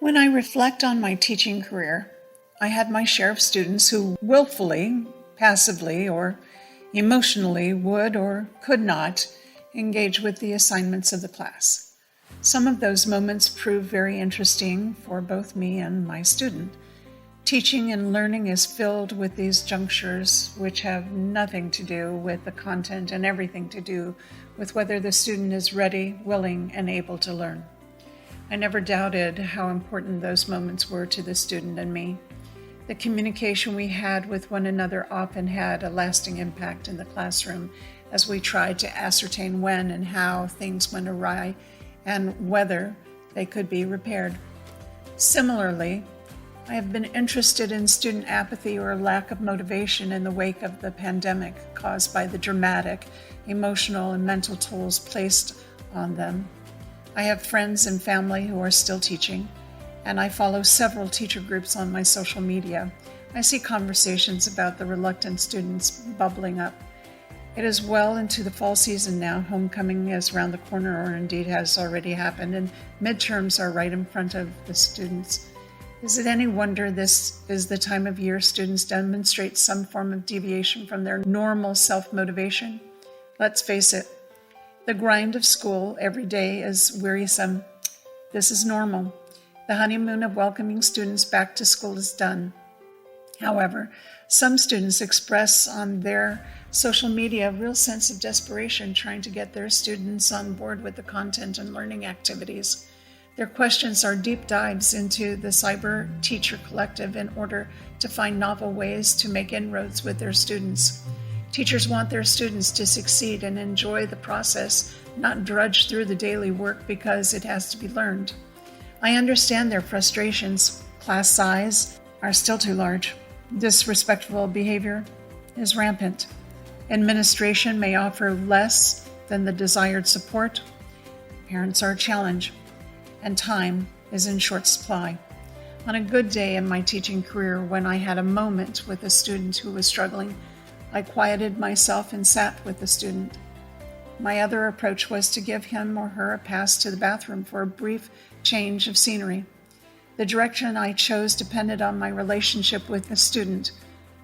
When I reflect on my teaching career, I had my share of students who willfully, passively, or emotionally would or could not engage with the assignments of the class. Some of those moments proved very interesting for both me and my student. Teaching and learning is filled with these junctures which have nothing to do with the content and everything to do with whether the student is ready, willing, and able to learn. I never doubted how important those moments were to the student and me. The communication we had with one another often had a lasting impact in the classroom as we tried to ascertain when and how things went awry and whether they could be repaired. Similarly, I have been interested in student apathy or lack of motivation in the wake of the pandemic caused by the dramatic, emotional, and mental tolls placed on them. I have friends and family who are still teaching, and I follow several teacher groups on my social media. I see conversations about the reluctant students bubbling up. It is well into the fall season now. Homecoming is around the corner, or indeed has already happened, and midterms are right in front of the students. Is it any wonder this is the time of year students demonstrate some form of deviation from their normal self-motivation? Let's face it, the grind of school every day is wearisome. This is normal. The honeymoon of welcoming students back to school is done. However, some students express on their social media a real sense of desperation trying to get their students on board with the content and learning activities. Their questions are deep dives into the Cyber Teacher Collective in order to find novel ways to make inroads with their students. Teachers want their students to succeed and enjoy the process, not drudge through the daily work because it has to be learned. I understand their frustrations. Class size are still too large. Disrespectful behavior is rampant. Administration may offer less than the desired support. Parents are a challenge, and time is in short supply. On a good day in my teaching career, when I had a moment with a student who was struggling, I quieted myself and sat with the student. My other approach was to give him or her a pass to the bathroom for a brief change of scenery. The direction I chose depended on my relationship with the student,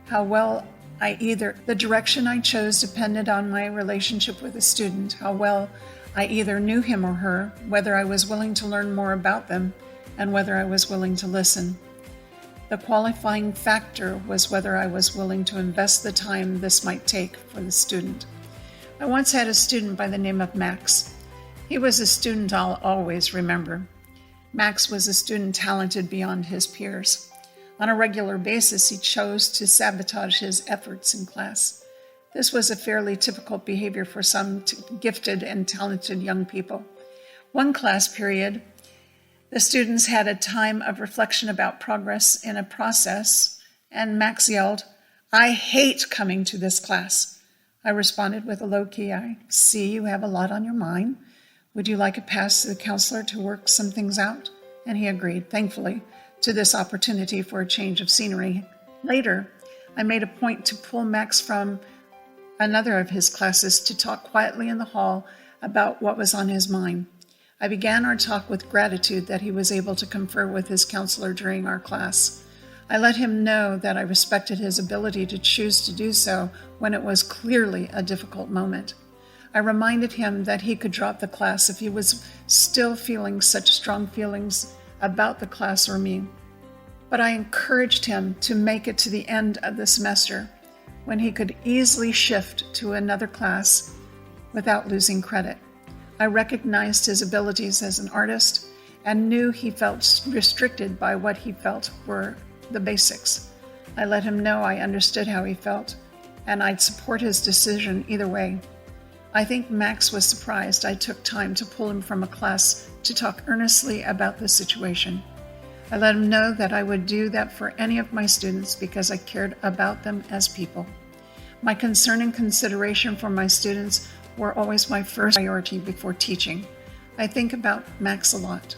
how well I either knew him or her, whether I was willing to learn more about them, and whether I was willing to listen. The qualifying factor was whether I was willing to invest the time this might take for the student. I once had a student by the name of Max. He was a student I'll always remember. Max was a student talented beyond his peers. On a regular basis, he chose to sabotage his efforts in class. This was a fairly typical behavior for some gifted and talented young people. One class period, the students had a time of reflection about progress in a process, and Max yelled, "I hate coming to this class." I responded with a low key, "I see you have a lot on your mind. Would you like a pass to the counselor to work some things out?" And he agreed, thankfully, to this opportunity for a change of scenery. Later, I made a point to pull Max from another of his classes to talk quietly in the hall about what was on his mind. I began our talk with gratitude that he was able to confer with his counselor during our class. I let him know that I respected his ability to choose to do so when it was clearly a difficult moment. I reminded him that he could drop the class if he was still feeling such strong feelings about the class or me. But I encouraged him to make it to the end of the semester, when he could easily shift to another class without losing credit. I recognized his abilities as an artist and knew he felt restricted by what he felt were the basics. I let him know I understood how he felt, and I'd support his decision either way. I think Max was surprised I took time to pull him from a class to talk earnestly about the situation. I let him know that I would do that for any of my students because I cared about them as people. My concern and consideration for my students were always my first priority before teaching. I think about Max a lot.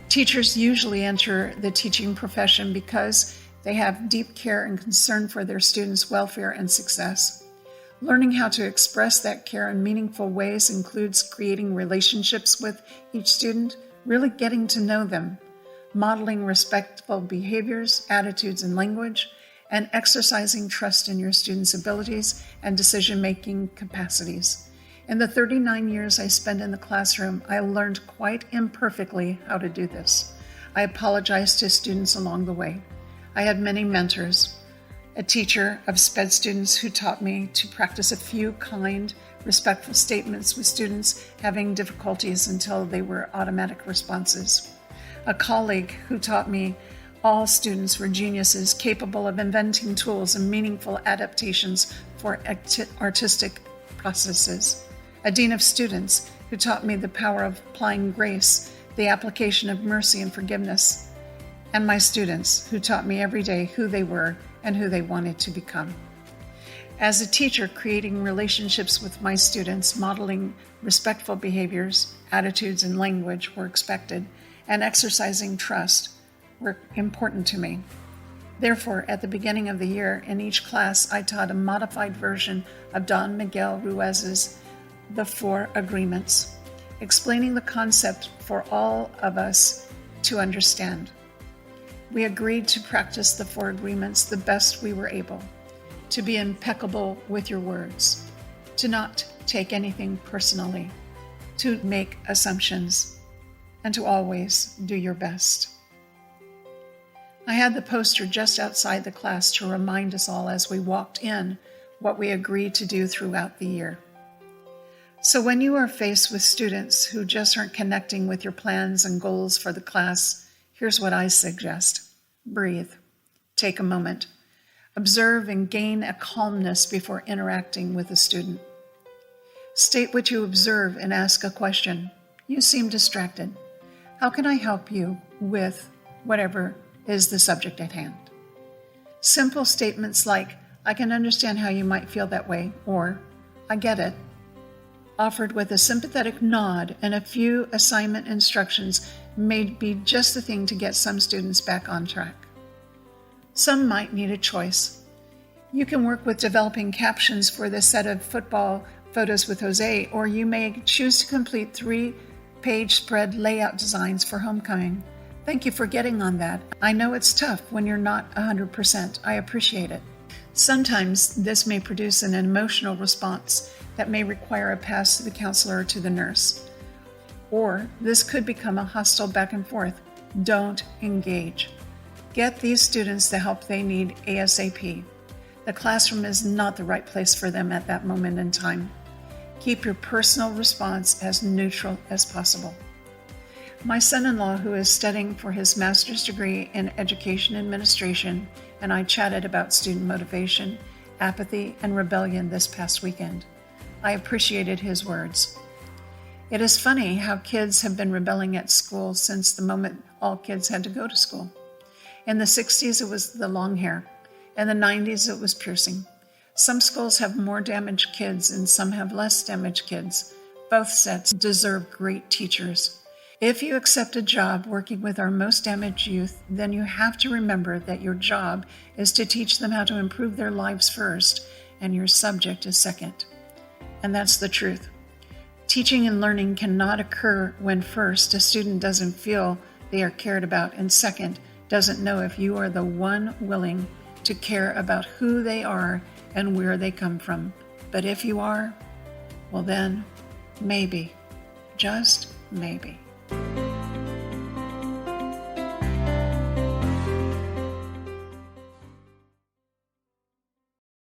Teachers usually enter the teaching profession because they have deep care and concern for their students' welfare and success. Learning how to express that care in meaningful ways includes creating relationships with each student, really getting to know them. modeling respectful behaviors, attitudes, and language, and exercising trust in your students' abilities and decision-making capacities. In the 39 years I spent in the classroom, I learned quite imperfectly how to do this. I apologized to students along the way. I had many mentors. A teacher of SPED students who taught me to practice a few kind, respectful statements with students having difficulties until they were automatic responses. A colleague who taught me all students were geniuses capable of inventing tools and meaningful adaptations for artistic processes. A dean of students who taught me the power of applying grace, the application of mercy and forgiveness. And my students who taught me every day who they were and who they wanted to become. As a teacher, creating relationships with my students, modeling respectful behaviors, attitudes, and language were expected, and exercising trust were important to me. Therefore, at the beginning of the year, in each class, I taught a modified version of Don Miguel Ruiz's The Four Agreements, explaining the concept for all of us to understand. We agreed to practice the Four Agreements the best we were able, to be impeccable with your words, to not take anything personally, to make assumptions, and to always do your best. I had the poster just outside the class to remind us all as we walked in what we agreed to do throughout the year. So when you are faced with students who just aren't connecting with your plans and goals for the class, here's what I suggest. Breathe. Take a moment. Observe and gain a calmness before interacting with a student. State what you observe and ask a question. You seem distracted. How can I help you with whatever is the subject at hand? Simple statements like, I can understand how you might feel that way, or I get it, offered with a sympathetic nod and a few assignment instructions may be just the thing to get some students back on track. Some might need a choice. You can work with developing captions for the set of football photos with Jose, or you may choose to complete 3-page spread layout designs for homecoming. Thank you for getting on that. I know it's tough when you're not 100%. I appreciate it. Sometimes this may produce an emotional response that may require a pass to the counselor or to the nurse. Or this could become a hostile back and forth. Don't engage. Get these students the help they need ASAP. The classroom is not the right place for them at that moment in time. Keep your personal response as neutral as possible. My son-in-law, who is studying for his master's degree in education administration, and I chatted about student motivation, apathy, and rebellion this past weekend. I appreciated his words. It is funny how kids have been rebelling at school since the moment all kids had to go to school. In the 60s, it was the long hair. In the 90s, it was piercing. Some schools have more damaged kids and some have less damaged kids. Both sets deserve great teachers. If you accept a job working with our most damaged youth, then you have to remember that your job is to teach them how to improve their lives first, and your subject is second. And that's the truth. Teaching and learning cannot occur when first, a student doesn't feel they are cared about, and second, doesn't know if you are the one willing to care about who they are and where they come from. But if you are, well then, maybe, just maybe.